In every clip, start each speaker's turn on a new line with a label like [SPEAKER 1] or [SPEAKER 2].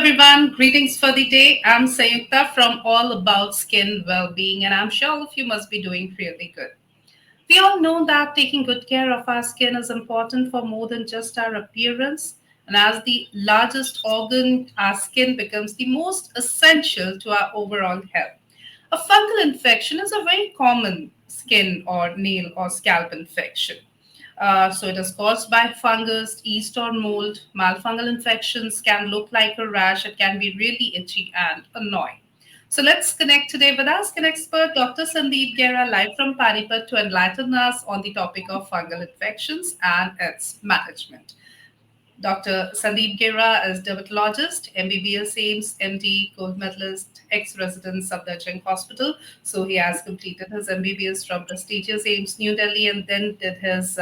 [SPEAKER 1] everyone, greetings for the day. I'm Sayukta from All About Skin Wellbeing, and I'm sure all of you must be doing really good. We all know that taking good care of our skin is important for more than just our appearance. And as the largest organ, our skin becomes the most essential to our overall health. A fungal infection is a very common skin or nail or scalp infection. So it is caused by fungus, yeast, or mold. Malfungal infections can look like a rash. It can be really itchy and annoying. So let's connect today with our skin expert, Dr. Sandeep Gera, live from Panipat, to enlighten us on the topic of fungal infections and its management. Dr. Sandeep Gera is dermatologist, MBBS AIMS, MD, gold medalist, ex-resident Safdarjung Hospital. So he has completed his MBBS from prestigious AIMS New Delhi and then did his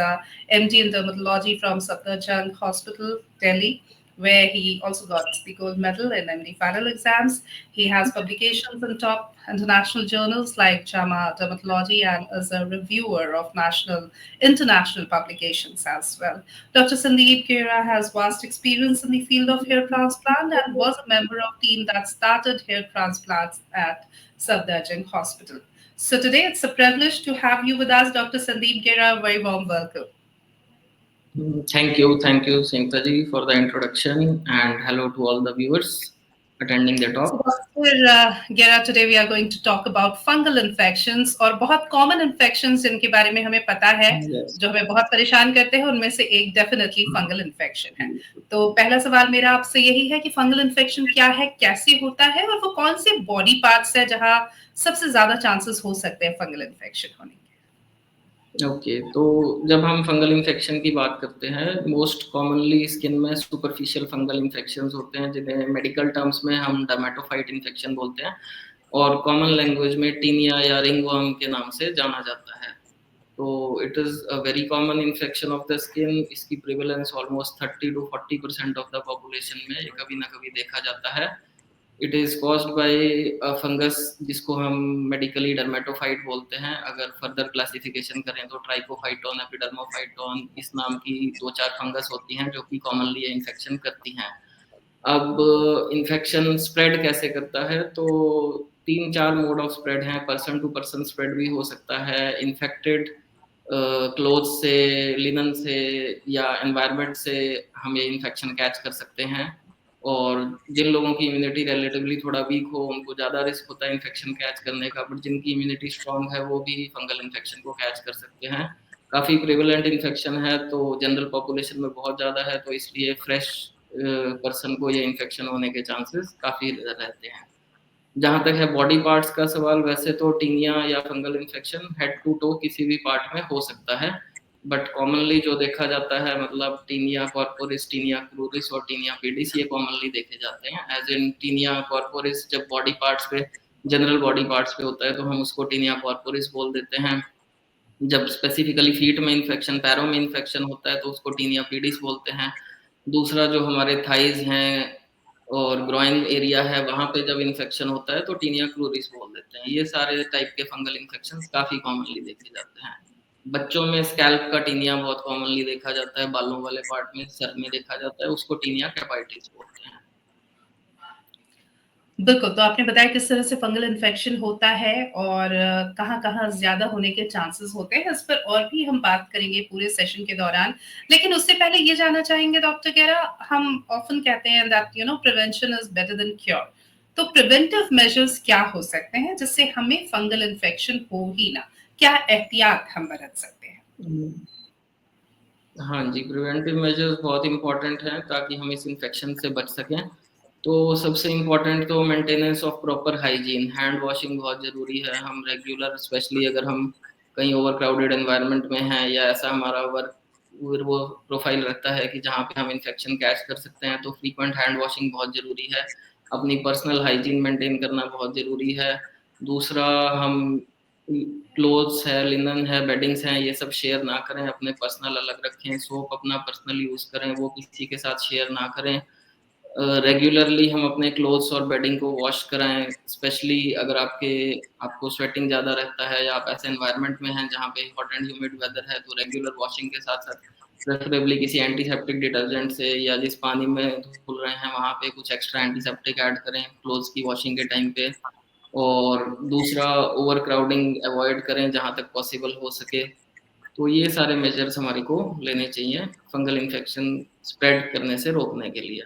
[SPEAKER 1] MD in dermatology from Safdarjung Hospital, Delhi, where he also got the gold medal in MD final exams. He has publications in top international journals like JAMA Dermatology and is a reviewer of national international publications as well. Dr. Sandeep Gera has vast experience in the field of hair transplant and was a member of team that started hair transplants at Safdarjung Hospital. So today it's a privilege to have you with us, Dr. Sandeep Gera. Very warm welcome.
[SPEAKER 2] Thank you, Singta ji, for the introduction, and hello to all the viewers attending the
[SPEAKER 1] So,
[SPEAKER 2] talk.
[SPEAKER 1] Dr. Gera, today we are going to talk about fungal infections और बहुत common infections जिनके बारे में हमें पता है,
[SPEAKER 2] Yes.
[SPEAKER 1] जो हमें बहुत परेशान करते हैं, उनमें से एक डेफिनेटली फंगल इन्फेक्शन है। तो पहला सवाल मेरा आपसे यही है कि फंगल इन्फेक्शन क्या है, कैसे होता है और वो कौन से बॉडी पार्ट्स है जहां सबसे ज्यादा चांसेस हो सकते हैं फंगल इन्फेक्शन होने के?
[SPEAKER 2] ओके, तो जब हम फंगल इन्फेक्शन की बात करते हैं, मोस्ट कॉमनली स्किन में सुपरफिशियल फंगल इन्फेक्शंस होते हैं, जिन्हें मेडिकल टर्म्स में हम डर्मेटोफाइट इन्फेक्शन बोलते हैं और कॉमन लैंग्वेज में टीनिया या रिंगवर्म के नाम से जाना जाता है। तो it is a very common infection of the skin. इसकी prevalence almost 30 to 40% of the population में ये कभी ना कभी देखा जाता है। It is caused by a fungus जिसको हम मेडिकली डर्मेटोफाइट बोलते हैं। अगर फर्दर क्लासिफिकेशन करें तो ट्राइकोफाइटोन, एपिडर्मोफाइटोन, इस नाम की 2-4 फंगस होती हैं जो कि कॉमनली ये इन्फेक्शन करती हैं। अब इन्फेक्शन स्प्रेड कैसे करता है, तो 3-4 मोड ऑफ स्प्रेड हैं। पर्सन टू पर्सन स्प्रेड भी हो सकता है, इन्फेक्टेड क्लोथ्स से, लिनन से या एनवायरनमेंट से हम ये इन्फेक्शन कैच कर सकते हैं। और जिन लोगों की इम्यूनिटी रिलेटिवली थोड़ा वीक हो, उनको ज़्यादा रिस्क होता है इन्फेक्शन कैच करने का, बट जिनकी इम्यूनिटी स्ट्रॉन्ग है, वो भी फंगल इन्फेक्शन को कैच कर सकते हैं। काफ़ी प्रिवेलेंट इन्फेक्शन है, तो जनरल पॉपुलेशन में बहुत ज़्यादा है, तो इसलिए फ्रेश पर्सन को ये इन्फेक्शन होने के चांसेस काफ़ी रहते हैं। जहाँ तक है बॉडी पार्ट्स का सवाल, वैसे तो टीनिया या fungal infection head to toe किसी भी पार्ट में हो सकता है, बट कॉमनली जो देखा जाता है, मतलब टीनिया कॉर्पोरिस, टीनिया क्रूरिस और टीनिया पीडिस, ये कॉमनली देखे जाते हैं। एज इन टीनिया कॉर्पोरिस जब बॉडी पार्ट्स पे, जनरल बॉडी पार्ट्स पे होता है, तो हम उसको टीनिया कॉर्पोरिस बोल देते हैं। जब स्पेसिफिकली फीट में इन्फेक्शन, पैरों में इन्फेक्शन होता है, तो उसको टीनिया पीडिस बोलते हैं। दूसरा जो हमारे थाइज हैं और ग्रोइन एरिया है, वहाँ पे जब इन्फेक्शन होता है तो टीनिया क्रूरिस बोल देते हैं। ये सारे टाइप के फंगल इन्फेक्शंस काफ़ी कॉमनली देखे जाते हैं। बच्चों में स्कैल्प का टीनिया बहुत कॉमनली देखा जाता है, बालों वाले पार्ट में, सर में देखा जाता है, उसको टीनिया कैपाइटिस बोलते हैं।
[SPEAKER 1] बिल्कुल, तो आपने बताया किस तरह से फंगल इन्फेक्शन होता है और कहाँ-कहाँ ज़्यादा होने के चांसेस होते हैं, इस पर और भी हम बात करेंगे पूरे सेशन के दौरान। लेकिन उससे पहले ये जानना चाहेंगे डॉक्टर गेरा, हम ऑफ़न कहते हैं that prevention is better than cure. तो प्रिवेंटिव मेजर्स क्या हो सकते हैं जिससे हमें फंगल इन्फेक्शन हो ही ना? क्या एहतियात हम बरत सकते हैं?
[SPEAKER 2] हाँ जी, प्रिवेंटिव मेजर्स बहुत इम्पोर्टेंट हैं ताकि हम इस इन्फेक्शन से बच सकें। तो सबसे इम्पोर्टेंट तो maintenance of proper hygiene, hand washing बहुत ज़रूरी है। हम रेगुलर, स्पेशली अगर हम कहीं ओवर क्राउडेड एनवायरनमेंट में हैं या ऐसा हमारा वर्क वो प्रोफाइल रखता है कि जहाँ पे हम इन्फेक्शन कैच कर सकते हैं, तो फ्रीक्वेंट हैंड वॉशिंग बहुत ज़रूरी है। अपनी पर्सनल हाइजीन मेंटेन करना बहुत ज़रूरी है। दूसरा, हम क्लोथ्स है, लिनन है, बेडिंग्स हैं, ये सब शेयर ना करें, अपने पर्सनल अलग रखें। सोप अपना पर्सनल यूज़ करें, वो किसी के साथ शेयर ना करें। रेगुलरली हम अपने क्लोथ्स और बेडिंग को वॉश कराएं, स्पेशली अगर आपको स्वेटिंग ज़्यादा रहता है या आप ऐसे एनवायरनमेंट में हैं जहाँ पे हॉट एंड ह्यूमिड वेदर है, तो रेगुलर वॉशिंग के साथ साथ प्रेफरेबली किसी एंटीसेप्टिक डिटर्जेंट से, या जिस पानी में धुल रहे हैं वहां पे कुछ एक्स्ट्रा एंटीसेप्टिक ऐड करें क्लोथ्स की वॉशिंग के टाइम पे। और दूसरा, ओवर क्राउडिंग अवॉइड करें जहां तक पॉसिबल हो सके। तो ये सारे मेजर्स हमारे को लेने चाहिए फंगल इन्फेक्शन स्प्रेड करने से रोकने के लिए।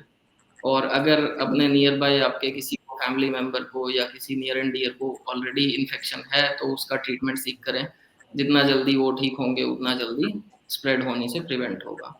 [SPEAKER 2] और अगर अपने नियर बाय आपके किसी को फैमिली मेंबर को या किसी नियर एंड डियर को ऑलरेडी इन्फेक्शन है तो उसका ट्रीटमेंट सीख करें। जितना जल्दी वो ठीक होंगे उतना जल्दी स्प्रेड होने से प्रिवेंट होगा।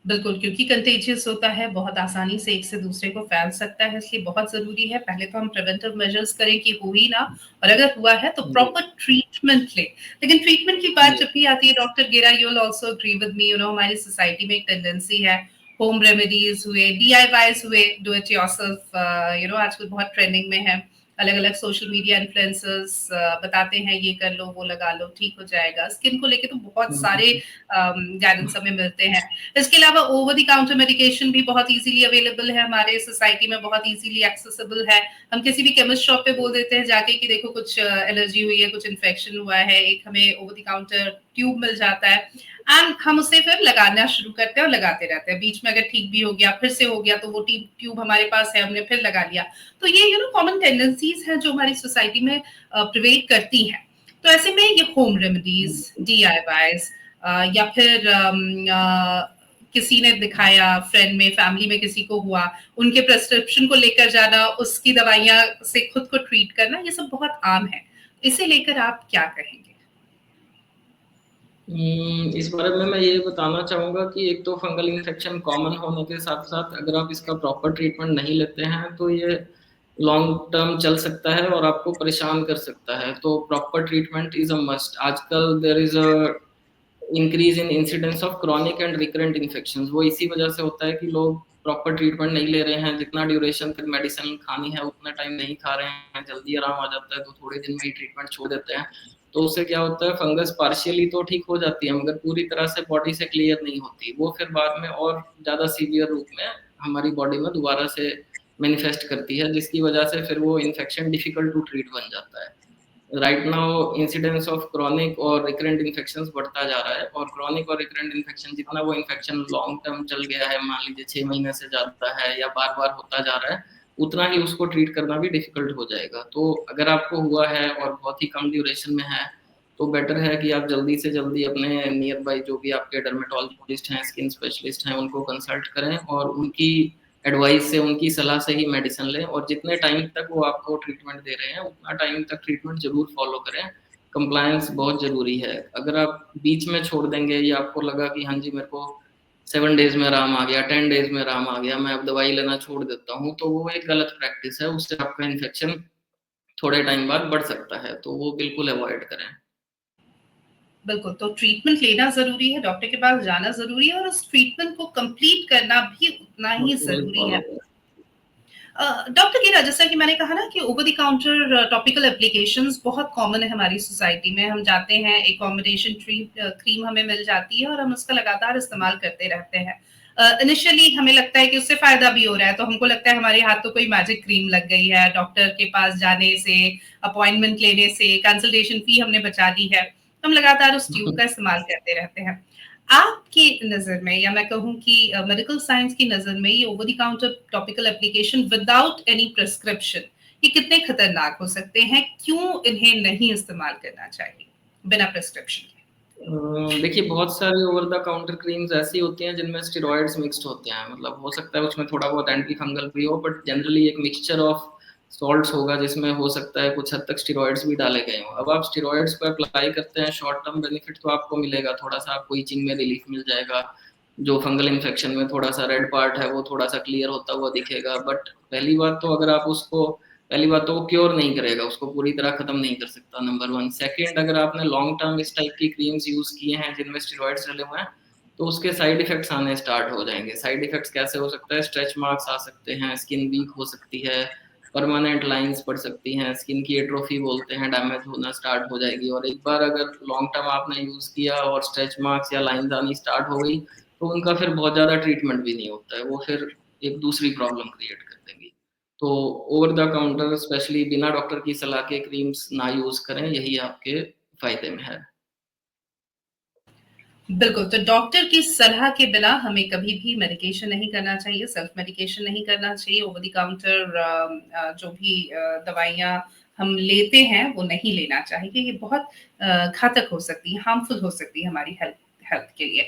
[SPEAKER 1] बिल्कुल, क्योंकि कंटेजियस होता है, बहुत आसानी से एक से दूसरे को फैल सकता है, इसलिए बहुत ज़रूरी है पहले तो हम प्रिवेंटिव मेजर्स करें कि हो ही ना, और अगर हुआ है तो
[SPEAKER 2] जी
[SPEAKER 1] प्रॉपर ट्रीटमेंट लें। लेकिन ट्रीटमेंट की बात
[SPEAKER 2] जी।
[SPEAKER 1] जब भी आती है doctor Gera, you will also agree with me, you know हमारी सोसाइटी में एक टेंडेंसी है, होम रेमेडीज हुए, डीआईवाईज हुए, do it yourself, you know आजकल बहुत ट्रेंडिंग में है। अलग-अलग सोशल मीडिया इन्फ्लुएंसर्स बताते हैं ये कर लो, वो लगा लो, ठीक हो जाएगा। स्किन को लेके तो बहुत सारे गाइडेंस हमें मिलते हैं। इसके अलावा ओवर द काउंटर मेडिकेशन भी बहुत इजीली अवेलेबल है हमारे सोसाइटी में, बहुत इजीली एक्सेसिबल है। हम किसी भी केमिस्ट शॉप पे बोल देते हैं जाके कि देखो कुछ एलर्जी हुई है, कुछ इन्फेक्शन हुआ है, एक हमें ओवर द काउंटर ट्यूब मिल जाता है एंड हम उसे फिर लगाना शुरू करते हैं और लगाते रहते हैं। बीच में अगर ठीक भी हो गया, फिर से हो गया, तो वो ट्यूब हमारे पास है, हमने फिर लगा लिया। तो ये यू नो कॉमन टेंडेंसीज हैं जो हमारी सोसाइटी में प्रिवेल करती हैं। तो ऐसे में ये होम रेमेडीज, डीआईवाईज, या फिर किसी ने दिखाया, फ्रेंड में, फैमिली में किसी को हुआ, उनके प्रेस्क्रिप्शन को लेकर जाना, उसकी दवाइयां से खुद को ट्रीट करना, ये सब बहुत आम है। इसे लेकर आप क्या कहेंगे?
[SPEAKER 2] इस बारे में मैं ये बताना चाहूँगा कि एक तो फंगल इन्फेक्शन कॉमन होने के साथ-साथ अगर आप इसका प्रॉपर ट्रीटमेंट नहीं लेते हैं, तो ये लॉन्ग टर्म चल सकता है और आपको परेशान कर सकता है। तो proper treatment is a must. आजकल there is a increase in incidence of chronic and recurrent infections. वो इसी वजह से होता है कि लोग प्रॉपर ट्रीटमेंट नहीं ले रहे हैं। जितना ड्यूरेशन तक मेडिसिन खानी है उतना टाइम नहीं खा रहे हैं, जल्दी आराम आ जाता है तो थोड़े दिन में ही ट्रीटमेंट छोड़ देते हैं। तो उससे क्या होता है, फंगस पार्शियली तो ठीक हो जाती है मगर पूरी तरह से बॉडी से क्लियर नहीं होती। वो फिर बाद में और ज़्यादा सीवियर रूप में हमारी बॉडी में दोबारा से मैनिफेस्ट करती है, जिसकी वजह से फिर वो इन्फेक्शन डिफिकल्ट टू ट्रीट बन जाता है। Right now incidence of chronic और रिकरेंट इन्फेक्शंस बढ़ता जा रहा है, और क्रॉनिक और रिकरेंट इन्फेक्शन जितना वो इन्फेक्शन लॉन्ग टर्म चल गया है, मान लीजिए 6 महीने से ज़्यादा है या बार बार होता जा रहा है, उतना ही उसको ट्रीट करना भी डिफिकल्ट हो जाएगा। तो अगर आपको हुआ है और बहुत ही कम ड्यूरेशन में है, तो बेटर है कि आप जल्दी से जल्दी अपने नियर बाई जो भी आपके डर्मेटोलॉजिस्ट हैं, स्किन स्पेशलिस्ट हैं, उनको कंसल्ट करें और उनकी एडवाइस से, उनकी सलाह से ही मेडिसिन लें। और जितने टाइम तक वो आपको ट्रीटमेंट दे रहे हैं उतना टाइम तक ट्रीटमेंट जरूर फॉलो करें। कंप्लायंस बहुत जरूरी है। अगर आप बीच में छोड़ देंगे या आपको लगा कि हाँ जी मेरे को 7 डेज में आराम आ गया, 10 डेज में आराम आ गया, मैं अब दवाई लेना छोड़ देता हूँ, तो वो एक गलत प्रैक्टिस है। उससे आपका इन्फेक्शन थोड़े टाइम बाद बढ़ सकता है, तो वो बिल्कुल अवॉइड करें।
[SPEAKER 1] बिल्कुल, तो ट्रीटमेंट लेना ज़रूरी है, डॉक्टर के पास जाना ज़रूरी है और उस ट्रीटमेंट को कंप्लीट करना भी उतना ही
[SPEAKER 2] बिल्कुल
[SPEAKER 1] ज़रूरी
[SPEAKER 2] फॉलो
[SPEAKER 1] है।
[SPEAKER 2] करें।
[SPEAKER 1] डॉक्टर कीरा, जैसा कि मैंने कहा ना कि over the counter topical applications बहुत कॉमन है हमारी सोसाइटी में। हम जाते हैं, एक कॉम्बिनेशन क्रीम हमें मिल जाती है और हम उसका लगातार इस्तेमाल करते रहते हैं। इनिशियली हमें लगता है कि उससे फ़ायदा भी हो रहा है, तो हमको लगता है हमारे हाथ तो कोई मैजिक क्रीम लग गई है, डॉक्टर के पास जाने से, अपॉइंटमेंट लेने से, कंसल्टेशन फ़ी हमने बचा ली है। हम लगातार उस ट्यूब का इस्तेमाल करते रहते हैं। आपकी नज़र में, या मैं कहूँ कि मेडिकल साइंस की नज़र में, ये over the counter topical application without any prescription ये कितने खतरनाक हो सकते हैं? क्यों इन्हें नहीं इस्तेमाल करना चाहिए बिना प्रिस्क्रिप्शन के?
[SPEAKER 2] देखिए बहुत सारी ओवर द काउंटर क्रीम्स ऐसी होती हैं जिनमें स्टेरॉइड्स मिक्स्ड होते हैं। मतलब हो सकता है उसमें थोड़ा बहुत एंटी फंगल भी हो, बट जनरली एक मिक्सचर ऑफ सॉल्ट्स होगा जिसमें हो सकता है कुछ हद तक स्टेरॉइड्स भी डाले गए हों। अब आप स्टेरॉइड्स को अप्लाई करते हैं, शॉर्ट टर्म बेनिफिट तो आपको मिलेगा, थोड़ा सा आपको इचिंग में रिलीफ मिल जाएगा, जो फंगल इन्फेक्शन में थोड़ा सा रेड पार्ट है वो थोड़ा सा क्लियर होता हुआ दिखेगा। बट पहली बात तो अगर आप उसको, पहली बात तो वो क्योर नहीं करेगा, उसको पूरी तरह खत्म नहीं कर सकता, नंबर वन। सेकंड, अगर आपने लॉन्ग टर्म इस टाइप की क्रीम्स यूज किए हैं जिनमें स्टेरॉइड्स डले हुए हैं, तो उसके साइड इफेक्ट्स आने स्टार्ट हो जाएंगे। साइड इफेक्ट्स कैसे हो सकता है, स्ट्रेच मार्क्स आ सकते हैं, स्किन वीक हो सकती है, परमानेंट लाइंस पड़ सकती हैं, स्किन की एट्रोफी बोलते हैं, डैमेज होना स्टार्ट हो जाएगी। और एक बार अगर लॉन्ग टर्म आपने यूज किया और स्ट्रेच मार्क्स या लाइंस आनी स्टार्ट हो गई, तो उनका फिर बहुत ज्यादा ट्रीटमेंट भी नहीं होता है, वो फिर एक दूसरी प्रॉब्लम क्रिएट कर देंगी। तो ओवर द काउंटर स्पेशली बिना डॉक्टर की सलाह के क्रीम्स ना यूज करें, यही आपके फायदे में है।
[SPEAKER 1] बिल्कुल, तो डॉक्टर की सलाह के बिना हमें कभी भी मेडिकेशन नहीं करना चाहिए, सेल्फ मेडिकेशन नहीं करना चाहिए, ओवर द काउंटर जो भी दवाइयाँ हम लेते हैं, वो नहीं लेना चाहिए। ये बहुत घातक हो सकती है, हार्मफुल हो सकती है हमारी हेल्थ हेल्थ के लिए।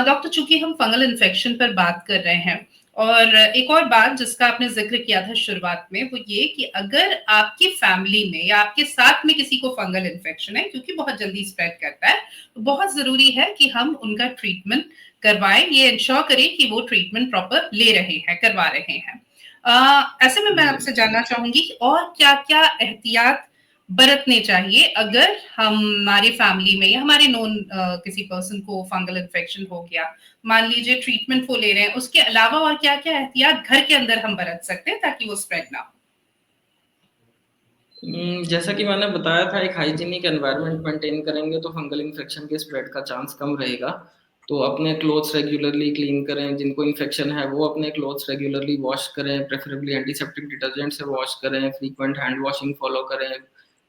[SPEAKER 1] डॉक्टर, चूँकि हम फंगल इन्फेक्शन पर बात कर रहे हैं और एक और बात जिसका आपने ज़िक्र किया था शुरुआत में, वो ये कि अगर आपकी फैमिली में या आपके साथ में किसी को फंगल इन्फेक्शन है, क्योंकि बहुत जल्दी स्प्रेड करता है, तो बहुत ज़रूरी है कि हम उनका ट्रीटमेंट करवाएँ, ये इंश्योर करें कि वो ट्रीटमेंट प्रॉपर ले रहे हैं, करवा रहे हैं। ऐसे में मैं आपसे जानना चाहूँगी कि और क्या-क्या एहतियात बरतने चाहिए अगर हमारी फैमिली में या हमारे नोन किसी पर्सन को फंगल इन्फेक्शन हो गया, मान लीजिए ट्रीटमेंट वो ले रहे हैं, उसके अलावा और क्या-क्या एहतियात घर के अंदर हम बरत सकते हैं ताकि वो स्प्रेड ना हो?
[SPEAKER 2] जैसा कि मैंने बताया था, एक हाइजीनिक एनवायरनमेंट मेंटेन करेंगे तो फंगल इन्फेक्शन के स्प्रेड का चांस कम रहेगा। तो अपने क्लोथ्स रेगुलरली क्लीन करें, जिनको इन्फेक्शन है वो अपने क्लोथ्स रेगुलरली वॉश करें, प्रेफरेबली एंटीसेप्टिक डिटर्जेंट से वॉश करें, फ्रीक्वेंट हैंड वॉशिंग फॉलो करें,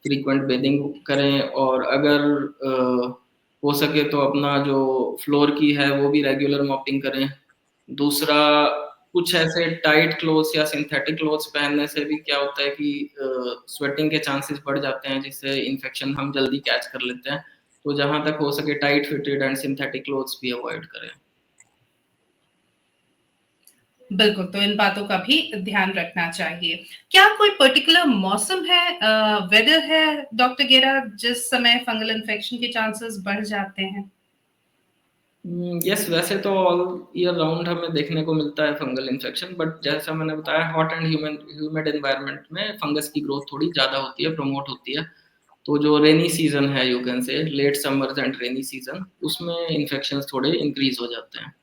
[SPEAKER 2] फ्रीक्वेंट बेदिंग करें, और अगर हो सके तो अपना जो फ्लोर की है वो भी रेगुलर मॉपिंग करें। दूसरा, कुछ ऐसे टाइट क्लोथ्स या सिंथेटिक क्लोथ्स पहनने से भी क्या होता है कि स्वेटिंग के चांसेस बढ़ जाते हैं, जिससे इन्फेक्शन हम जल्दी कैच कर लेते हैं। तो जहाँ तक हो सके tight fitted and synthetic clothes भी अवॉइड करें।
[SPEAKER 1] बिल्कुल, तो इन बातों का भी ध्यान रखना चाहिए। क्या कोई पर्टिकुलर मौसम है, वेदर है डॉक्टर गेरा, जिस समय फंगल इन्फेक्शन के चांसेस बढ़ जाते हैं?
[SPEAKER 2] यस, वैसे तो ऑल ईयर राउंड हमें देखने को मिलता है फंगल इन्फेक्शन, बट जैसा मैंने बताया, हॉट एंड ह्यूमिड एनवायरनमेंट में फंगस की ग्रोथ थोड़ी ज़्यादा होती है, प्रमोट होती है। तो जो रेनी सीजन है, you can say late summers and rainy season, उसमें इन्फेक्शंस थोड़े इंक्रीज हो जाते हैं।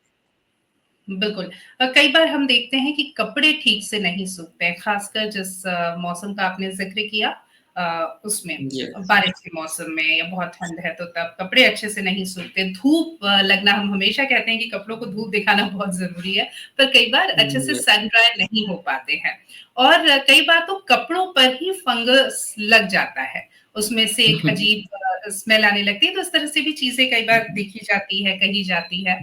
[SPEAKER 1] बिल्कुल। कई बार हम देखते हैं कि कपड़े ठीक से नहीं सूखते हैं, खासकर जिस मौसम का आपने ज़िक्र किया उसमें,
[SPEAKER 2] यस।
[SPEAKER 1] बारिश के मौसम में या बहुत ठंड है तो तब कपड़े अच्छे से नहीं सूखते। धूप लगना, हम हमेशा कहते हैं कि कपड़ों को धूप दिखाना बहुत ज़रूरी है, पर कई बार अच्छे से
[SPEAKER 2] यस।
[SPEAKER 1] सन ड्राई नहीं हो पाते हैं और कई बार तो कपड़ों पर ही फंगस लग जाता है। उसमें से एक अजीब स्मेल आने लगती है, तो इस तरह से भी चीज़ें कई बार देखी जाती है, कही जाती है।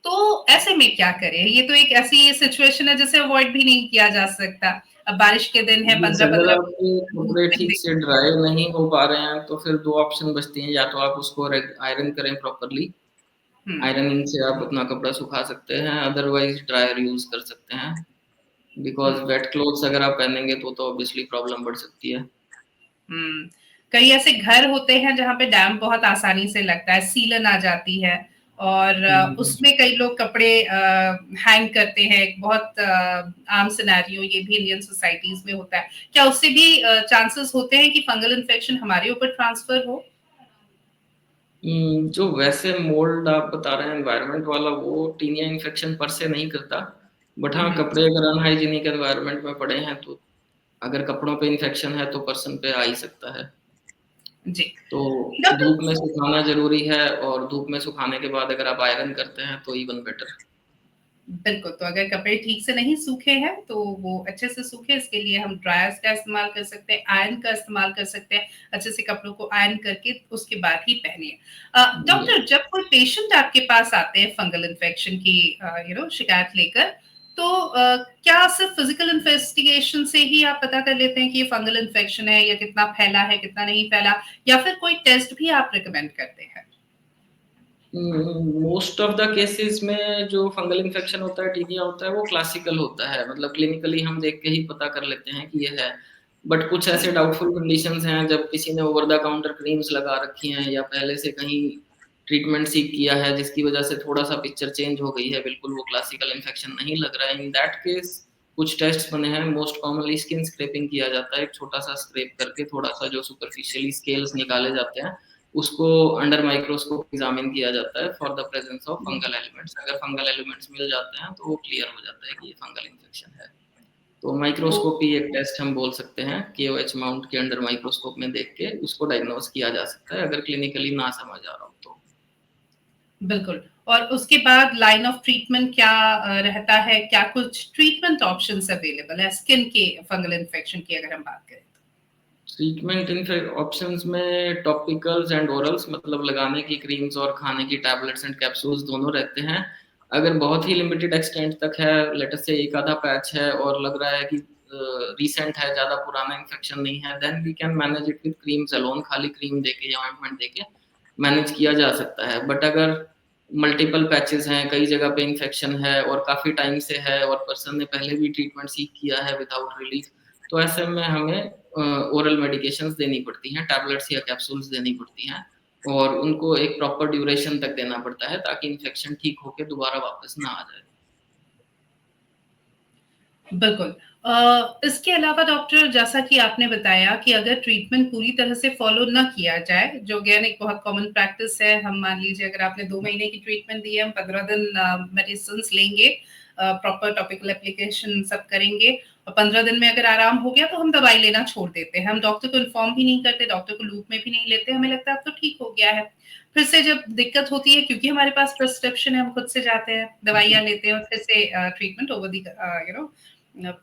[SPEAKER 1] तो ऐसे में क्या करें? ये तो एक ऐसी सिचुएशन है जिसे अवॉइड भी नहीं किया जा सकता। अब बारिश के दिन है,
[SPEAKER 2] यस, अगर
[SPEAKER 1] 15-15
[SPEAKER 2] आपके
[SPEAKER 1] धूप
[SPEAKER 2] कपड़े
[SPEAKER 1] नहीं
[SPEAKER 2] ठीक से
[SPEAKER 1] दिखती।
[SPEAKER 2] ड्राई नहीं हो पा रहे हैं तो फिर 2 ऑप्शन बचती हैं, या तो आप उसको आयरन करें प्रॉपर्ली,
[SPEAKER 1] हुँ,
[SPEAKER 2] आयरनिंग से आप अपना कपड़ा सुखा सकते हैं, अदरवाइज ड्रायर यूज कर सकते हैं।
[SPEAKER 1] हुँ,
[SPEAKER 2] बिकॉज वेट क्लोथ्स अगर आप पहनेंगे तो ऑब्वियसली प्रॉब्लम बढ़ सकती है।
[SPEAKER 1] हुँ। कई ऐसे घर होते हैं जहाँ पे डैम्प बहुत आसानी से लगता है, सीलन आ जाती है और
[SPEAKER 2] हम्म,
[SPEAKER 1] उसमें कई लोग कपड़े हैंग करते हैं। एक बहुत आम सिनेरियो ये भी इंडियन सोसाइटीज़ में होता है। क्या उससे भी चांसेस होते हैं कि फंगल इन्फेक्शन हमारे ऊपर ट्रांसफर हो?
[SPEAKER 2] जो वैसे मोल्ड आप बता रहे हैं एनवायरनमेंट वाला, वो टीनिया इन्फेक्शन पर से नहीं करता, बट हाँ,
[SPEAKER 1] हुँ,
[SPEAKER 2] कपड़े अगर अनहाइजीनिक एनवायरनमेंट में पड़े हैं तो अगर कपड़ों पे इन्फेक्शन है तो पर्सन पे आ ही सकता है।
[SPEAKER 1] जी।
[SPEAKER 2] तो
[SPEAKER 1] डॉक्टर,
[SPEAKER 2] धूप में सुखाना ज़रूरी है, और धूप में सुखाने के बाद अगर आप आयरन करते हैं तो इवन बेटर।
[SPEAKER 1] बिल्कुल, तो अगर कपड़े ठीक से नहीं सूखे हैं, तो वो अच्छे से सूखे इसके लिए हम ड्रायर्स का इस्तेमाल कर सकते हैं, आयरन का इस्तेमाल कर सकते हैं, अच्छे से कपड़ों को आयरन करके उसके बाद ही पहनिए।
[SPEAKER 2] या
[SPEAKER 1] डॉक्टर, जब कोई पेशेंट आपके पास आते हैं फंगल इन्फेक्शन की शिकायत लेकर, तो क्या सिर्फ फिजिकल इन्वेस्टिगेशन से ही आप पता कर लेते हैं कि ये फंगल इन्फेक्शन है या कितना फैला है, कितना नहीं फैला, या फिर कोई टेस्ट भी आप रिकमेंड करते हैं?
[SPEAKER 2] मोस्ट ऑफ द केसेस में जो फंगल इन्फेक्शन होता है, टीनिया होता है, वो क्लासिकल होता है, मतलब क्लिनिकली हम देख के ही पता कर लेते हैं कि ये है। बट कुछ ऐसे डाउटफुल कंडीशंस हैं, जब किसी ने ओवर द काउंटर क्रीम्स लगा रखी हैं या पहले से कहीं ट्रीटमेंट सीख किया है जिसकी वजह से थोड़ा सा पिक्चर चेंज हो गई है, बिल्कुल वो क्लासिकल इन्फेक्शन नहीं लग रहा है, इन दैट केस कुछ टेस्ट बने हैं। मोस्ट कॉमनली स्किन स्क्रैपिंग किया जाता है, एक छोटा सा स्क्रैप करके थोड़ा सा जो सुपरफिशियली स्केल्स निकाले जाते हैं, उसको अंडर माइक्रोस्कोप एग्जामिन किया जाता है for the presence of fungal elements. अगर फंगल एलिमेंट्स मिल जाते हैं तो वो क्लियर हो जाता है कि ये फंगल इन्फेक्शन है। तो
[SPEAKER 1] ओ
[SPEAKER 2] माइक्रोस्कोपी एक टेस्ट हम बोल सकते हैं, केओएच माउंट के अंडर माइक्रोस्कोप में देख के उसको डायग्नोस किया जा सकता है, अगर क्लिनिकली ना समझ आ रहा हो तो।
[SPEAKER 1] बिल्कुल। और उसके बाद लाइन ऑफ ट्रीटमेंट क्या रहता है? क्या कुछ ट्रीटमेंट ऑप्शंस अवेलेबल है स्किन के फंगल इन्फेक्शन की अगर हम बात करें तो?
[SPEAKER 2] ट्रीटमेंट ऑप्शंस में टॉपिकल्स एंड ओरल्स, मतलब लगाने की क्रीम्स और खाने की टैबलेट्स एंड कैप्सूल्स दोनों रहते हैं। अगर बहुत ही लिमिटेड एक्सटेंट तक है, लेट अस से एक आधा पैच है और लग रहा है कि रिसेंट है, ज़्यादा पुराना इन्फेक्शन नहीं है, then we can manage it with creams alone, खाली क्रीम देके या ऑइंटमेंट देके मैनेज किया जा सकता है। बट अगर मल्टीपल पैचेस हैं, कई जगह पे इन्फेक्शन है और काफ़ी टाइम से है और पर्सन ने पहले भी ट्रीटमेंट सीख किया है विदाउट रिलीफ, तो ऐसे में हमें ओरल मेडिकेशंस देनी पड़ती हैं, टैबलेट्स या कैप्सूल्स देनी पड़ती हैं और उनको एक प्रॉपर ड्यूरेशन तक देना पड़ता है ताकि इन्फेक्शन ठीक होके दोबारा वापस ना आ जाए।
[SPEAKER 1] बिल्कुल। इसके अलावा डॉक्टर, जैसा कि आपने बताया कि अगर ट्रीटमेंट पूरी तरह से फॉलो ना किया जाए, जो अगेन एक बहुत कॉमन प्रैक्टिस है, हम मान लीजिए अगर आपने 2 महीने की ट्रीटमेंट दी है, हम 15 दिन मेडिसिन्स लेंगे, प्रॉपर टॉपिकल एप्लीकेशन सब करेंगे और 15 दिन में अगर आराम हो गया तो हम दवाई लेना छोड़ देते हैं। हम डॉक्टर को इन्फॉर्म भी नहीं करते, डॉक्टर को लूप में भी नहीं लेते, हमें लगता है अब तो ठीक हो गया है। फिर से जब दिक्कत होती है, क्योंकि हमारे पास प्रिस्क्रिप्शन है, हम खुद से जाते हैं, दवाइयाँ लेते हैं और फिर से ट्रीटमेंट ओवर द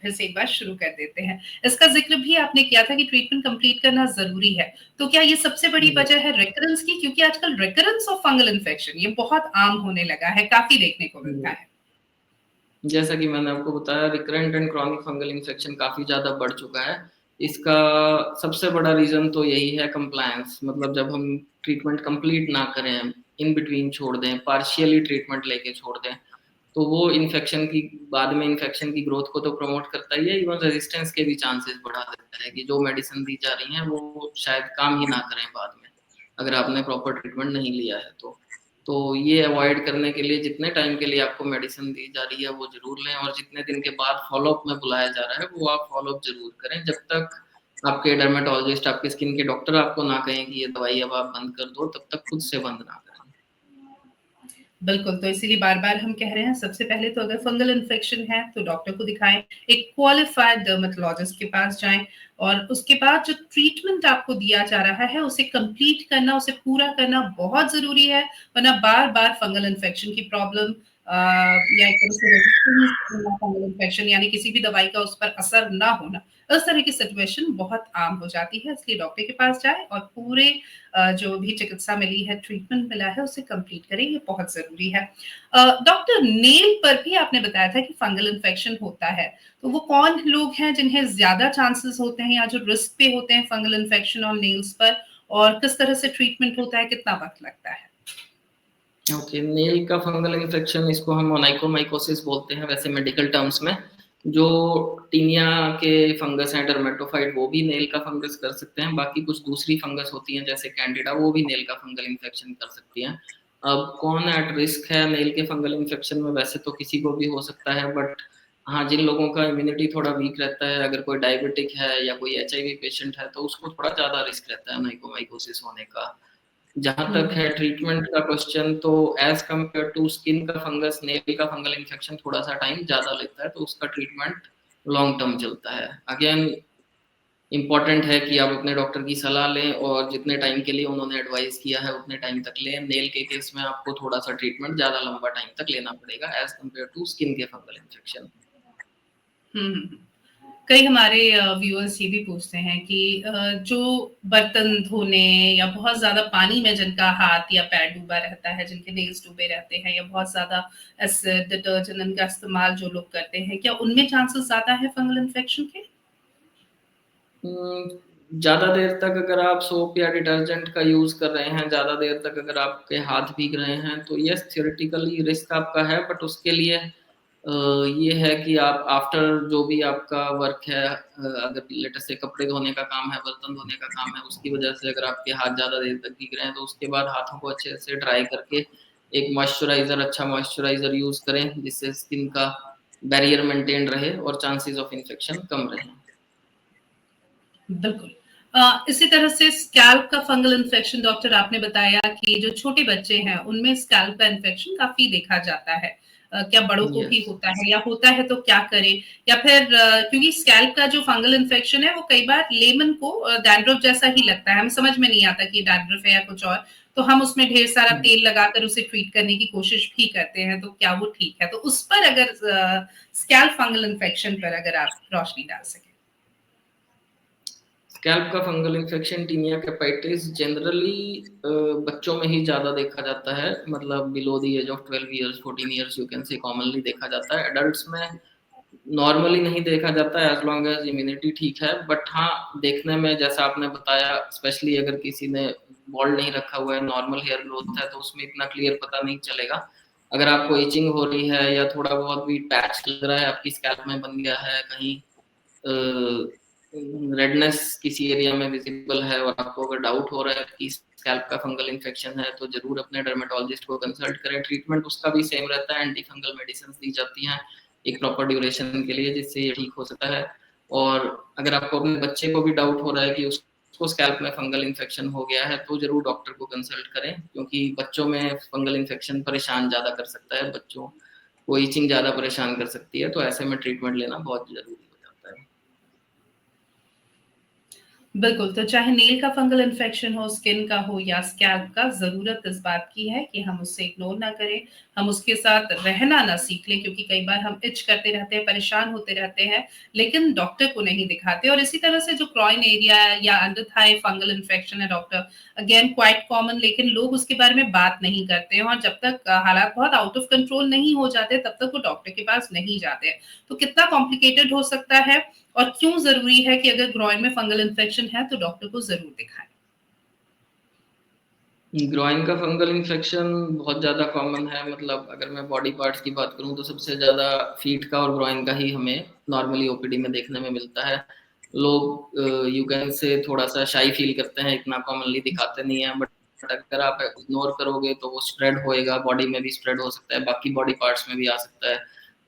[SPEAKER 1] फिर से एक बार शुरू कर देते हैं। इसका ज़िक्र भी आपने किया था कि ट्रीटमेंट कंप्लीट करना ज़रूरी है। तो क्या ये सबसे बड़ी वजह है रिकरेंस की? क्योंकि आजकल रिकरेंस ऑफ फंगल इन्फेक्शन ये बहुत आम होने लगा है, काफ़ी देखने को मिलता है।
[SPEAKER 2] जैसा कि मैंने आपको बताया, recurrent and chronic fungal infection काफ़ी ज़्यादा बढ़ चुका है। इसका सबसे बड़ा रीज़न तो यही है कंप्लायंस, मतलब जब हम ट्रीटमेंट कंप्लीट ना करें, इन बिटवीन छोड़ दें, पार्शियली ट्रीटमेंट लेके छोड़ दें, तो वो इन्फेक्शन की बाद में इन्फेक्शन की ग्रोथ को तो प्रमोट करता ही है, इवन रेजिस्टेंस के भी चांसेस बढ़ा देता है कि जो मेडिसिन दी जा रही हैं वो शायद काम ही ना करें बाद में, अगर आपने प्रॉपर ट्रीटमेंट नहीं लिया है तो। तो ये अवॉइड करने के लिए जितने टाइम के लिए आपको मेडिसिन दी जा रही है वो ज़रूर लें और जितने दिन के बाद फ़ॉलो-अप में बुलाया जा रहा है वो आप फ़ॉलो-अप ज़रूर करें। जब तक आपके डर्मेटोलॉजिस्ट, आपके स्किन के डॉक्टर आपको ना कहें कि ये दवाई अब आप बंद कर दो, तब तक खुद से बंद ना करें।
[SPEAKER 1] बिल्कुल, तो इसीलिए बार-बार हम कह रहे हैं, सबसे पहले तो अगर फंगल इन्फेक्शन है तो डॉक्टर को दिखाएँ, एक क्वालिफाइड डर्मेटोलॉजिस्ट के पास जाएँ और उसके बाद जो ट्रीटमेंट आपको दिया जा रहा है उसे कंप्लीट करना, उसे पूरा करना बहुत ज़रूरी है, वरना बार-बार फंगल इन्फेक्शन की प्रॉब्लम या एक तरह से रेजिस्टेंस फंगल इन्फेक्शन यानी किसी भी दवाई का उस पर असर ना होना, इस तरह की सिचुएशन बहुत आम हो जाती है। इसलिए डॉक्टर के पास जाएँ और पूरे जो भी चिकित्सा मिली है, ट्रीटमेंट मिला है, उसे कंप्लीट करें, ये बहुत ज़रूरी है। डॉक्टर, नेल पर भी आपने बताया था कि फंगल इन्फेक्शन होता है, तो वो कौन लोग हैं जिन्हें ज़्यादा चांसेस होते हैं या जो रिस्क पे होते हैं फंगल इन्फेक्शन और नेल्स पर और किस तरह से ट्रीटमेंट होता है, कितना वक़्त लगता है?
[SPEAKER 2] ओके, नेल का फंगल इन्फेक्शन, इसको हम ओनाइकोमाइकोसिस बोलते हैं वैसे मेडिकल टर्म्स में। जो टीनिया के फंगस हैं डर्मेटोफाइट, वो भी नेल का फंगस कर सकते हैं। बाकी कुछ दूसरी फंगस होती हैं जैसे कैंडिडा, वो भी नेल का फंगल इन्फेक्शन कर सकती हैं। अब कौन एट रिस्क है नेल के फंगल इन्फेक्शन में? वैसे तो किसी को भी हो सकता है, बट हाँ, जिन लोगों का इम्यूनिटी थोड़ा वीक रहता है, अगर कोई डायबिटिक है या कोई एचआईवी पेशेंट है, तो उसको थोड़ा ज़्यादा रिस्क रहता है ओनाइकोमाइकोसिस होने का। जहाँ तक
[SPEAKER 1] हुँ।
[SPEAKER 2] है ट्रीटमेंट का क्वेश्चन, तो एज कम्पेयर टू स्किन का फंगस, नेल का फंगल इन्फेक्शन थोड़ा सा टाइम ज़्यादा लेता है, तो उसका ट्रीटमेंट लॉन्ग टर्म चलता है। अगेन इम्पॉर्टेंट है कि आप अपने डॉक्टर की सलाह लें और जितने टाइम के लिए उन्होंने एडवाइस किया है उतने टाइम तक लें। नेल के केस में आपको थोड़ा सा ट्रीटमेंट ज़्यादा लंबा टाइम तक लेना पड़ेगा एज कम्पेयर टू स्किन के फंगल इन्फेक्शन।
[SPEAKER 1] हुँ, हुँ, हुँ। कई हमारे व्यूअर्स ये भी पूछते हैं कि जो बर्तन धोने या बहुत ज़्यादा पानी में जिनका हाथ या पैर डूबा रहता है, जिनके नेल्स डूबे रहते हैं या बहुत ज़्यादा एसिड, डिटर्जेंट इनका इस्तेमाल जो लोग करते हैं, क्या उनमें चांसेस ज़्यादा है फंगल इन्फेक्शन के?
[SPEAKER 2] ज़्यादा देर तक अगर आप सोप या डिटर्जेंट का यूज़ कर रहे हैं, ज़्यादा देर तक अगर आपके हाथ भीग रहे हैं, तो यस थ्योरेटिकली रिस्क आपका है, बट उसके लिए ये है कि आप आफ्टर जो भी आपका वर्क है, अगर लेट अस से कपड़े धोने का काम है, बर्तन धोने का काम है, उसकी वजह से अगर आपके हाथ ज़्यादा देर तक भीग रहे हैं, तो उसके बाद हाथों को अच्छे से ड्राई करके एक मॉइस्चराइज़र, अच्छा मॉइस्चराइज़र यूज़ करें, जिससे स्किन का बैरियर मेंटेन रहे और चांसेस ऑफ इन्फेक्शन कम रहें।
[SPEAKER 1] बिल्कुल। इसी तरह से स्कैल्प का फंगल इन्फेक्शन, डॉक्टर आपने बताया कि जो छोटे बच्चे हैं, उनमें स्कैल्प का इन्फेक्शन काफ़ी देखा जाता है। क्या बड़ों को भी
[SPEAKER 2] यस।
[SPEAKER 1] होता है या होता है तो क्या करें? या फिर क्योंकि स्कैल्प का जो फंगल इन्फेक्शन है, वो कई बार लेमन को डैंड्रफ जैसा ही लगता है, हमें समझ में नहीं आता कि ये डैंड्रफ है या कुछ और, तो हम उसमें ढेर सारा तेल लगाकर उसे ट्रीट करने की कोशिश भी करते हैं, तो क्या वो ठीक है? तो उस पर अगर स्कैल्प फंगल इन्फेक्शन पर अगर आप रोशनी डाल सकें।
[SPEAKER 2] स्कैल्प का fungal infection tinea capitis generally बच्चों में ही ज़्यादा देखा जाता है, मतलब below the age of 12 years 14 years you can say commonly देखा जाता है। एडल्ट्स में नॉर्मली नहीं देखा जाता है एज लॉन्ग एज इम्यूनिटी ठीक है, बट हाँ देखने में जैसा आपने बताया, स्पेशली अगर किसी ने बॉल्ड नहीं रखा हुआ है, नॉर्मल हेयर ग्रोथ है, तो उसमें इतना क्लियर पता नहीं चलेगा। अगर आपको इचिंग हो रही है या थोड़ा बहुत भी पैच लग रहा है आपकी स्कैल्प में बन गया है, कहीं रेडनेस किसी एरिया में विजिबल है और आपको अगर डाउट हो रहा है कि स्कैल्प का फंगल इन्फेक्शन है, तो जरूर अपने डर्मेटोलॉजिस्ट को कंसल्ट करें। ट्रीटमेंट उसका भी सेम रहता है, एंटी फंगल मेडिसिन दी जाती हैं एक प्रॉपर ड्यूरेशन के लिए, जिससे ये ठीक हो सकता है। और अगर आपको अपने बच्चे को भी डाउट हो रहा है कि उसको स्कैल्प में फंगल इन्फेक्शन हो गया है, तो जरूर डॉक्टर को कंसल्ट करें, क्योंकि बच्चों में फंगल इन्फेक्शन परेशान ज्यादा कर सकता है, बच्चों को इचिंग ज्यादा परेशान कर सकती है, तो ऐसे में ट्रीटमेंट लेना बहुत जरूरी हो जाता है।
[SPEAKER 1] बिल्कुल, तो चाहे नेल का फंगल इन्फेक्शन हो, स्किन का हो या स्कैल्प का, ज़रूरत इस बात की है कि हम उसे इग्नोर ना करें, हम उसके साथ रहना ना सीख लें, क्योंकि कई बार हम इच करते रहते हैं, परेशान होते रहते हैं, लेकिन डॉक्टर को नहीं दिखाते। और इसी तरह से जो ग्रॉइन एरिया या अंडर थाई फंगल इन्फेक्शन है डॉक्टर, अगेन क्वाइट कॉमन, लेकिन लोग उसके बारे में बात नहीं करते हैं, और जब तक हालात बहुत आउट ऑफ कंट्रोल नहीं हो जाते, तब तक वो डॉक्टर के पास नहीं जाते। तो कितना कॉम्प्लिकेटेड हो सकता है और क्यों ज़रूरी है कि अगर ग्रॉइन में फंगल इन्फेक्शन है तो डॉक्टर को ज़रूर दिखाएँ?
[SPEAKER 2] ग्रॉइन का फंगल इन्फेक्शन बहुत ज़्यादा कॉमन है, मतलब अगर मैं बॉडी पार्ट्स की बात करूँ तो सबसे ज़्यादा फीट का और ग्रॉइन का ही हमें नॉर्मली ओपीडी में देखने में मिलता है। लोग यू कैन से थोड़ा सा शाई फील करते हैं, इतना कॉमनली दिखाते नहीं है, बट अगर आप इग्नोर करोगे तो वो स्प्रेड होएगा, बॉडी में भी स्प्रेड हो सकता है, बाकी बॉडी पार्ट्स में भी आ सकता है,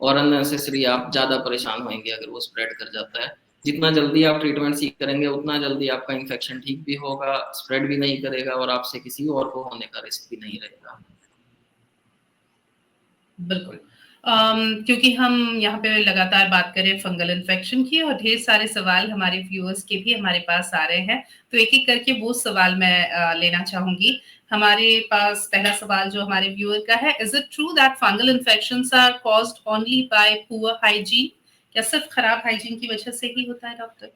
[SPEAKER 2] और अननेसेसरी आप ज़्यादा परेशान होंगे अगर वो स्प्रेड कर जाता है। जितना जल्दी आप ट्रीटमेंट सीख करेंगे, उतना जल्दी आपका इन्फेक्शन ठीक भी होगा, स्प्रेड भी नहीं करेगा और आपसे किसी और को होने का रिस्क भी नहीं रहेगा।
[SPEAKER 1] बिल्कुल। क्योंकि हम यहाँ पे लगातार बात कर रहे हैं फंगल इन्फेक्शन की, और ढेर सारे सवाल हमारे व्यूअर्स के भी हमारे पास आ रहे हैं, तो एक-एक करके वो सवाल मैं लेना चाहूँगी। हमारे पास पहला सवाल जो हमारे व्यूअर का है, is it true that fungal infections are caused only by poor hygiene? क्या सिर्फ खराब हाइजीन की वजह से ही होता है डॉक्टर?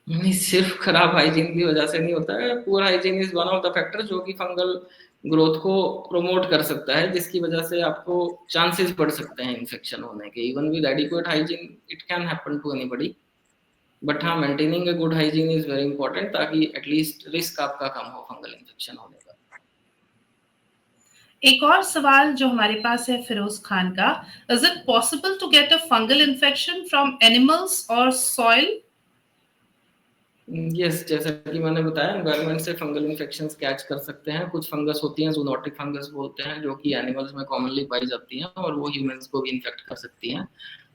[SPEAKER 2] नहीं, सिर्फ खराब हाइजीन की वजह से नहीं होता है, poor hygiene is one of the factor जो कि फंगल ग्रोथ को प्रमोट कर सकता है, जिसकी वजह से आपको चांसेस बढ़ सकते हैं इन्फेक्शन होने के। Even with adequate hygiene it can happen to anybody, but हाँ maintaining a good hygiene is very important, ताकि एटलीस्ट रिस्क आपका कम हो फंगल इन्फेक्शन होने का।
[SPEAKER 1] एक और सवाल जो हमारे पास है फिरोज खान का, is it possible to get a fungal infection from animals और सॉइल?
[SPEAKER 2] यस, जैसा कि मैंने बताया, एनवायरनमेंट से फंगल इन्फेक्शंस कैच कर सकते हैं। कुछ फंगस होती हैं, ज़ूनोटिक फंगस बोलते हैं, जो कि एनिमल्स में कॉमनली पाई जाती हैं और वो ह्यूमंस को भी इन्फेक्ट कर सकती हैं।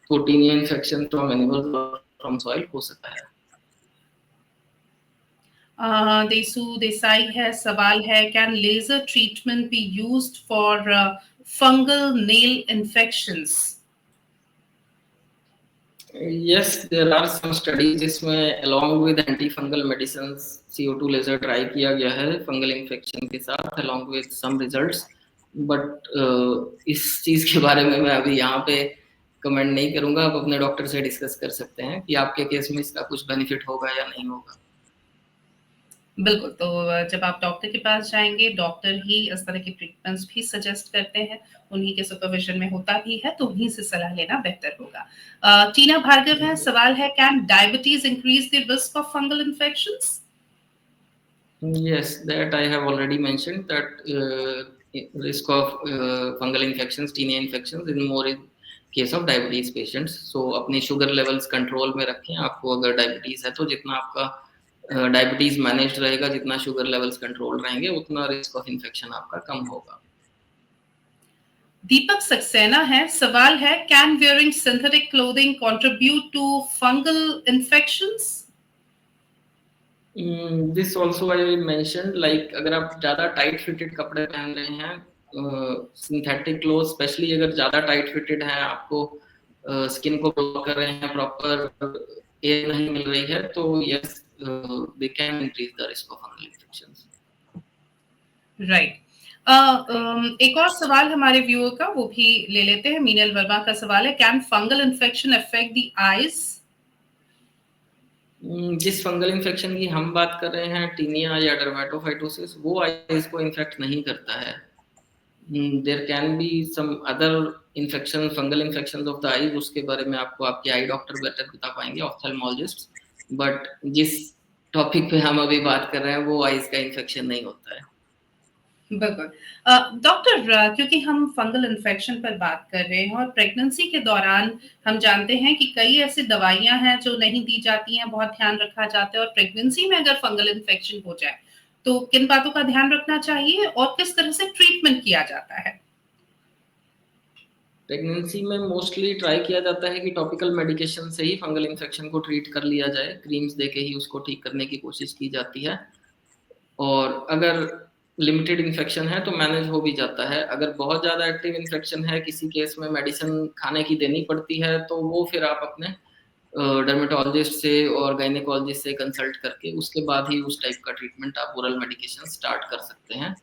[SPEAKER 2] तो टीनिया इन्फेक्शन फ्रॉम एनिमल्स और फ्रॉम सॉइल हो सकता है।
[SPEAKER 1] देसु देसाई है, सवाल है, can laser treatment be used for fungal nail infections?
[SPEAKER 2] Yes, there are some studies जिसमें along with anti fungal medicines CO2 laser try किया गया है फंगल इन्फेक्शन के साथ, along with some results, but इस चीज के बारे में मैं अभी यहाँ पे कमेंट नहीं करूंगा। आप अपने डॉक्टर से डिस्कस कर सकते हैं कि आपके केस में इसका कुछ बेनिफिट होगा या नहीं होगा।
[SPEAKER 1] बिल्कुल, तो जब आप डॉक्टर के पास जाएँगे, डॉक्टर ही इस तरह के ट्रीटमेंट्स भी सजेस्ट करते हैं, उन्हीं के सुपरविज़न में होता भी है, तो उन्हीं से सलाह लेना बेहतर होगा। टीना भार्गव है, सवाल है, can diabetes increase the risk of fungal infections?
[SPEAKER 2] Yes, that I have already mentioned that risk of fungal infections, tinea infections in more in case of diabetes patients. So अपनी शुगर लेवल्स कंट्रोल में रखें। आपको अगर diabetes है तो जितना आपका diabetes manage रहेगा, जितना शुगर लेवल्स कंट्रोल रहेंगे, उतना रिस्क ऑफ इन्फेक्शन आपका कम होगा।
[SPEAKER 1] दीपक सक्सेना है, सवाल है, can wearing synthetic clothing contribute to fungal infections?
[SPEAKER 2] This also I mention, like अगर आप ज्यादा टाइट फिटेड कपड़े पहन रहे हैं, सिंथेटिक क्लोथ स्पेशली अगर ज्यादा टाइट फिटेड है, आपको स्किन को ब्लॉक कर रहे हैं, प्रॉपर एयर नहीं मिल रही है, तो yes they can increase the risk of fungal infections.
[SPEAKER 1] Right. एक और सवाल हमारे व्यूअर का, वो भी ले लेते हैं। मीनल वर्मा का सवाल है, can fungal infection affect the eyes?
[SPEAKER 2] जिस फंगल इन्फेक्शन की हम बात कर रहे हैं, टीनिया या डर्मेटोफाइटोसिस, वो आईज को इन्फेक्ट नहीं करता है। There can be some other infection, fungal infection of the eyes, उसके बारे में आपको आपके आई डॉक्टर बेटर बता पाएंगे, ऑफ्थेल्मोलॉजिस्ट। बट जिस टॉपिक पे हम अभी बात कर रहे हैं वो आईज का इन्फेक्शन नहीं होता है।
[SPEAKER 1] बिल्कुल। डॉक्टर, क्योंकि हम फंगल इन्फेक्शन पर बात कर रहे हैं और प्रेगनेंसी के दौरान हम जानते हैं कि कई ऐसी दवाइयां हैं जो नहीं दी जाती हैं, बहुत ध्यान रखा जाता है, और प्रेगनेंसी में अगर फंगल इन्फेक्शन हो जाए तो किन बातों का ध्यान रखना चाहिए और किस तरह से ट्रीटमेंट किया जाता है?
[SPEAKER 2] प्रेगनेंसी में मोस्टली ट्राई किया जाता है कि टॉपिकल मेडिकेशन से ही फंगल इन्फेक्शन को ट्रीट कर लिया जाए, क्रीम्स देके ही उसको ठीक करने की कोशिश की जाती है। और अगर लिमिटेड इन्फेक्शन है तो मैनेज हो भी जाता है। अगर बहुत ज़्यादा एक्टिव इन्फेक्शन है, किसी केस में मेडिसिन खाने की देनी पड़ती है, तो वो फिर आप अपने डर्मेटोलॉजिस्ट से और गायनेकोलॉजिस्ट से कंसल्ट करके उसके बाद ही उस टाइप का ट्रीटमेंट आप ओरल मेडिकेशन स्टार्ट कर सकते हैं।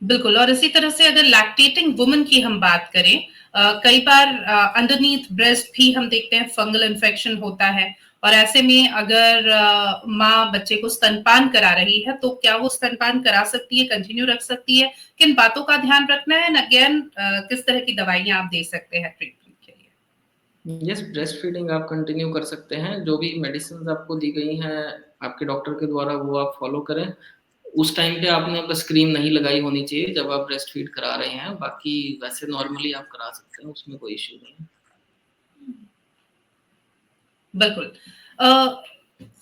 [SPEAKER 1] बिल्कुल। और इसी तरह से अगर लैक्टेटिंग वुमन की हम बात करें, कई बार अंडरनीथ ब्रेस्ट भी हम देखते हैं फंगल इन्फेक्शन होता है, और ऐसे में अगर माँ बच्चे को स्तनपान करा रही है तो क्या वो स्तनपान करा सकती है, कंटिन्यू रख सकती है? किन बातों का ध्यान रखना है, एंड अगेन किस तरह की दवाइयां आप दे सकते हैं ट्रीटमेंट के लिए?
[SPEAKER 2] यस, ब्रेस्ट फीडिंग आप कंटिन्यू कर सकते हैं। जो भी मेडिसिन आपको दी गई हैं आपके डॉक्टर के द्वारा, वो आप फॉलो करें। उस टाइम पे आपने बस क्रीम नहीं लगाई होनी चाहिए जब आप ब्रेस्ट फीड करा रहे हैं, बाकी वैसे नॉर्मली आप करा सकते हैं, उसमें कोई इश्यू नहीं है।
[SPEAKER 1] बिल्कुल।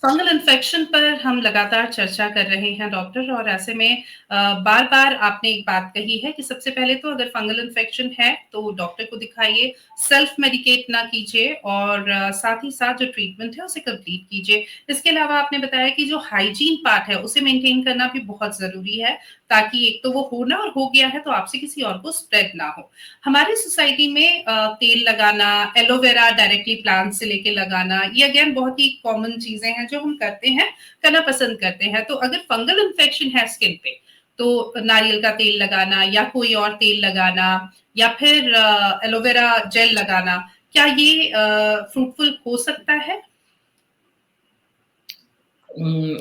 [SPEAKER 1] फंगल इन्फेक्शन पर हम लगातार चर्चा कर रहे हैं डॉक्टर, और ऐसे में बार बार आपने एक बात कही है कि सबसे पहले तो अगर फंगल इन्फेक्शन है तो डॉक्टर को दिखाइए, सेल्फ मेडिकेट ना कीजिए, और साथ ही साथ जो ट्रीटमेंट है उसे कंप्लीट कीजिए। इसके अलावा आपने बताया कि जो हाइजीन पार्ट है उसे मेंटेन करना भी बहुत जरूरी है, ताकि एक तो वो होना, और हो गया है तो आपसे किसी और को स्प्रेड ना हो। हमारी सोसाइटी में तेल लगाना, एलोवेरा डायरेक्टली प्लांट से लेके लगाना, ये अगेन बहुत ही कॉमन चीजें हैं जो हम करते हैं, करना पसंद करते हैं। तो अगर फंगल इन्फेक्शन है स्किन पे तो नारियल का तेल लगाना या कोई और तेल लगाना या फिर एलोवेरा जेल लगाना, क्या ये फ्रूटफुल हो सकता है?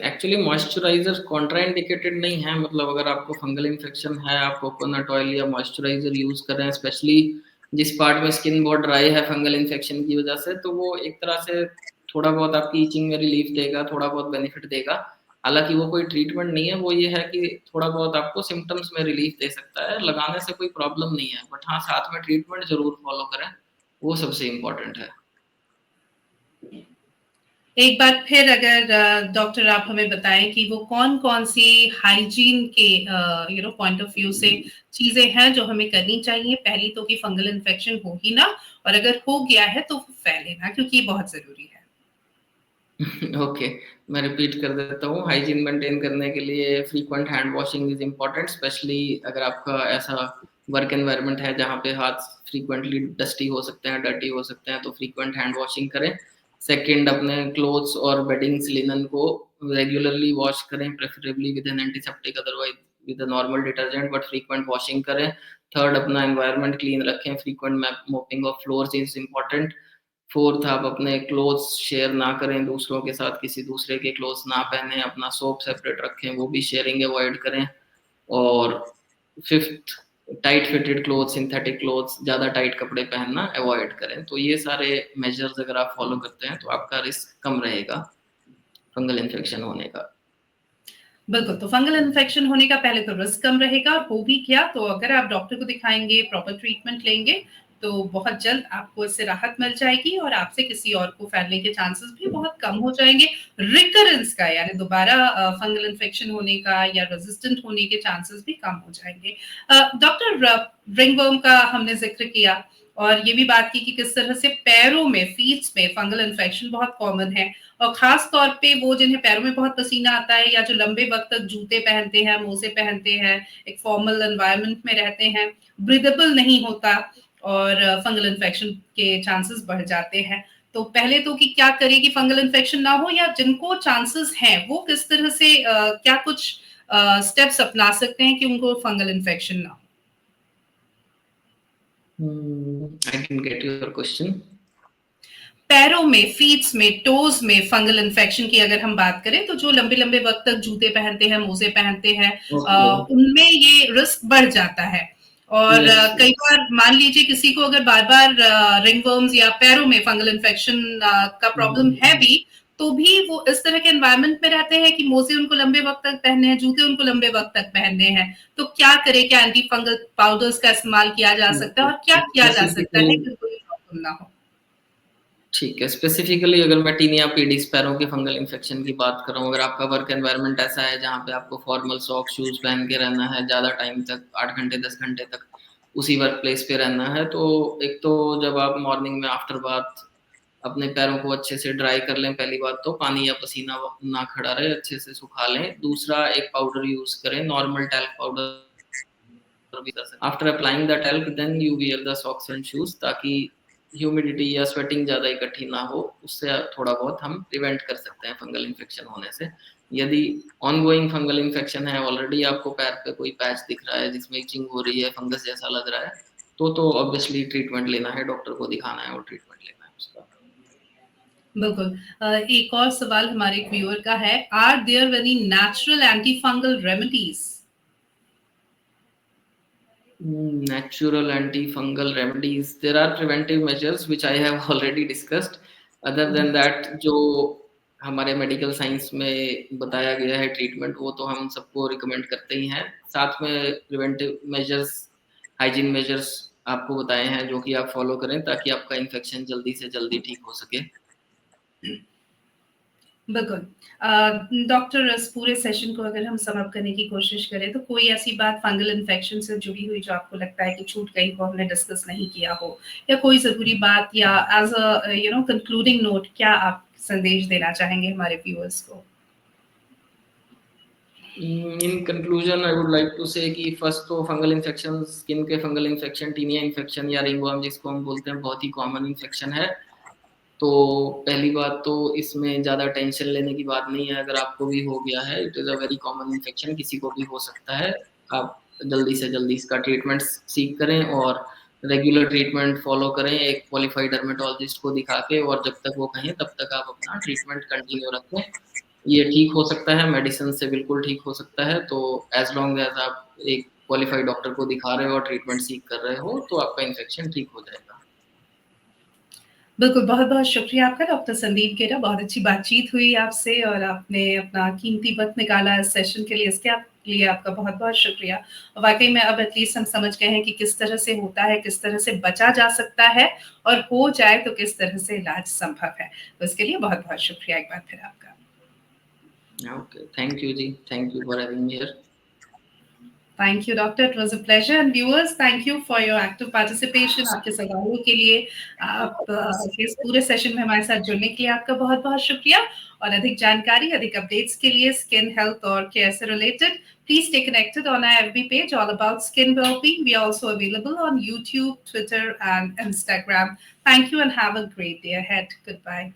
[SPEAKER 2] एक्चुअली मॉइस्चराइजर कॉन्ट्राइंडिकेटेड नहीं है। मतलब अगर आपको फंगल इन्फेक्शन है, आप कोकोनट ऑयल या मॉइस्चराइजर यूज कर रहे हैं, स्पेशली जिस पार्ट में स्किन बहुत ड्राई है फंगल इन्फेक्शन की वजह से, तो वो एक तरह से थोड़ा बहुत आपकी इचिंग में रिलीफ देगा, थोड़ा बहुत बेनिफिट देगा। हालांकि वो कोई ट्रीटमेंट नहीं है, वो ये है कि थोड़ा बहुत आपको सिम्टम्स में रिलीफ दे सकता है, लगाने से कोई प्रॉब्लम नहीं है। बट हाँ, साथ में ट्रीटमेंट जरूर फॉलो करें, वो सबसे इम्पोर्टेंट है।
[SPEAKER 1] एक बार फिर अगर डॉक्टर आप हमें बताएं कि वो कौन-कौन सी हाइजीन के पॉइंट ऑफ व्यू से चीजें हैं जो हमें करनी चाहिए। पहली तो कि फंगल इन्फेक्शन हो ही ना, और अगर हो गया है तो फैले ना, क्योंकि ये बहुत जरूरी है।
[SPEAKER 2] ओके, मैं रिपीट कर देता हूँ। हाइजीन मेंटेन करने के लिए frequent hand washing is important, specially अगर आपका ऐसा वर्क एनवायरनमेंट है जहाँ पे हाथ फ्रीक्वेंटली डस्टी हो सकते हैं, डर्टी हो सकते हैं, तो फ्रीक्वेंट हैंड वॉशिंग करें। सेकंड, अपने क्लोथ्स और बेडिंग्स लिनन को रेगुलरली वॉश करें, preferably with N antiseptic, otherwise with a normal detergent, but frequent washing करें। थर्ड, अपना एनवायरनमेंट क्लीन रखें, frequent mopping of floors is important. Fourth, आप अपने क्लोथ्स शेयर ना करें दूसरों के साथ, किसी दूसरे के क्लोथ्स ना पहने, अपना सोप सेपरेट रखें, वो भी शेयरिंग अवॉइड करें। और fifth, tight fitted cloth, synthetic clothes, ज़्यादा टाइट कपड़े पहनना अवॉइड करें। तो ये सारे मेजर्स अगर आप फॉलो करते हैं तो आपका रिस्क कम रहेगा फंगल इन्फेक्शन होने का।
[SPEAKER 1] बिल्कुल, तो फंगल इन्फेक्शन होने का पहले तो रिस्क कम रहेगा, और हो भी गया तो अगर आप डॉक्टर को दिखाएँगे, प्रॉपर ट्रीटमेंट लेंगे, तो बहुत जल्द आपको इससे राहत मिल जाएगी और आपसे किसी और को फैलने के चांसेस भी बहुत कम हो जाएँगे। रिकरेंस का, यानी दोबारा फंगल इन्फेक्शन होने का या रेजिस्टेंट होने के चांसेस भी कम हो जाएँगे। डॉक्टर, रिंगवर्म का हमने ज़िक्र किया, और ये भी बात की कि किस तरह से पैरों में, फीट्स में फंगल इन्फेक्शन बहुत कॉमन है, और खास तौर पे वो जिन्हें पैरों में बहुत पसीना आता है या जो लंबे वक्त तक जूते पहनते हैं, मोजे पहनते हैं, एक फॉर्मल एनवायरनमेंट में रहते हैं, ब्रीदेबल नहीं होता, और फंगल इन्फेक्शन के चांसेस बढ़ जाते हैं। तो पहले तो कि क्या करें कि फंगल इन्फेक्शन ना हो, या जिनको चांसेस हैं वो किस तरह से क्या कुछ स्टेप्स अपना सकते हैं कि उनको फंगल इन्फेक्शन ना हो?
[SPEAKER 2] I didn't get your question.
[SPEAKER 1] पैरों में, फीट्स में, टोज में फंगल इन्फेक्शन की अगर हम बात करें तो जो लंबे लंबे वक्त तक जूते पहनते हैं, मोजे पहनते हैं,
[SPEAKER 2] ओके।
[SPEAKER 1] उनमें ये रिस्क बढ़ जाता है। और
[SPEAKER 2] यस,
[SPEAKER 1] कई
[SPEAKER 2] यस।
[SPEAKER 1] बार मान लीजिए किसी को अगर बार बार रिंगवर्म्स या पैरों में फंगल इन्फेक्शन का प्रॉब्लम है
[SPEAKER 2] हुँ।
[SPEAKER 1] भी, तो भी वो इस तरह के एनवायरनमेंट में रहते हैं कि मोजे उनको लंबे वक्त तक पहनने हैं, जूते उनको लंबे वक्त तक पहनने हैं। तो क्या करें? क्या एंटी फंगल पाउडर्स का इस्तेमाल किया जा सकता है, और क्या किया जा सकता है
[SPEAKER 2] स्पेसिफिकली
[SPEAKER 1] कि कोई प्रॉब्लम ना हो?
[SPEAKER 2] ठीक है, स्पेसिफिकली अगर मैं टीनिया पीडीज पैरों के फंगल इन्फेक्शन की बात कर रहा हूँ, अगर आपका वर्क एनवायरनमेंट ऐसा है जहाँ पे आपको फॉर्मल सॉक्स, शूज़ पहन के रहना है ज़्यादा टाइम तक, 8 घंटे, 10 घंटे तक उसी वर्क प्लेस पे रहना है, तो एक तो जब आप मॉर्निंग में आफ्टर बाथ अपने पैरों को अच्छे से ड्राई कर लें, पहली बात तो पानी या पसीना ना खड़ा रहे, अच्छे से सुखा लें। दूसरा, एक पाउडर यूज़ करें, नॉर्मल टैल्क पाउडर भी। After applying the talc then you wear the socks and shoes, ताकि ह्यूमिडिटी या स्वेटिंग ज़्यादा इकट्ठी ना हो, उससे थोड़ा बहुत हम प्रिवेंट कर सकते हैं फंगल इन्फेक्शन होने से। यदि ऑनगोइंग फंगल इन्फेक्शन है, ऑलरेडी आपको पैर पे कोई पैच दिख रहा है जिसमें इचिंग हो रही है, फंगस जैसा लग रहा है, तो ऑब्वियसली ट्रीटमेंट लेना है, डॉक्टर को दिखाना है और ट्रीटमेंट लेना है उसका।
[SPEAKER 1] बिल्कुल। एक और सवाल हमारे एक व्यूअर का है, are there any natural anti fungal remedies?
[SPEAKER 2] Natural antifungal remedies. There are preventive measures which I have already discussed. Other than that, जो हमारे मेडिकल साइंस में बताया गया है ट्रीटमेंट, वो तो हम सबको रिकमेंड करते ही हैं। साथ में प्रिवेंटिव मेजर्स, हाइजीन मेजर्स आपको बताए हैं जो कि आप फॉलो करें ताकि आपका इन्फेक्शन जल्दी से जल्दी ठीक हो सके।
[SPEAKER 1] बिल्कुल। डॉक्टर, इस पूरे सेशन को अगर हम सम अप करने की कोशिश करें तो कोई ऐसी बात फंगल इन्फेक्शन से जुड़ी हुई जो आपको लगता है कि छूट गई हो, हमने डिस्कस नहीं किया हो, या कोई ज़रूरी बात, या एज़ अ कंक्लूडिंग नोट क्या आप संदेश देना चाहेंगे हमारे व्यूअर्स को?
[SPEAKER 2] In conclusion I would like to say कि फर्स्ट तो फंगल इन्फेक्शन, स्किन के फंगल इन्फेक्शन, टीनिया इन्फेक्शन या रिंगवर्म जिसको हम बोलते हैं, बहुत ही कॉमन इन्फेक्शन है। तो पहली बात तो इसमें ज़्यादा टेंशन लेने की बात नहीं है, अगर आपको भी हो गया है, it is a very common infection, किसी को भी हो सकता है। आप जल्दी से जल्दी इसका ट्रीटमेंट सीख करें और रेगुलर ट्रीटमेंट फॉलो करें एक क्वालिफाइड डर्मेटोलॉजिस्ट को दिखा के, और जब तक वो कहें तब तक आप अपना ट्रीटमेंट कंटिन्यू रखें। ये ठीक हो सकता है, मेडिसिन से बिल्कुल ठीक हो सकता है, तो एज़ लॉन्ग एज़ आप एक क्वालिफाइड डॉक्टर को दिखा रहे हो और ट्रीटमेंट सीख कर रहे हो, तो आपका इन्फेक्शन ठीक हो जाएगा।
[SPEAKER 1] बिल्कुल, बहुत-बहुत शुक्रिया आपका डॉक्टर संदीप गेरा, बहुत अच्छी बातचीत हुई आपसे और आपने अपना कीमती वक़्त निकाला इस सेशन के लिए, इसके लिए आपका बहुत-बहुत शुक्रिया। वाक़ई में अब एटलीस्ट हम समझ गए हैं कि किस तरह से होता है, किस तरह से बचा जा सकता है, और हो जाए तो किस तरह से इलाज संभव है। तो इसके लिए बहुत-बहुत शुक्रिया एक बार फिर आपका।
[SPEAKER 2] ओके, थैंक यू जी, thank you for having me here.
[SPEAKER 1] Thank you doctor, it was a pleasure, and viewers thank you for your active participation, आपके सवालों के लिए, आप इस पूरे सेशन में हमारे साथ जुड़ने के लिए आपका बहुत-बहुत शुक्रिया। और अधिक जानकारी, अधिक अपडेट्स के लिए स्किन हेल्थ और केयर से related, please stay connected on our FB page all about skin wellbeing. We are also available on YouTube, Twitter and Instagram. Thank you and have a great day ahead. Goodbye.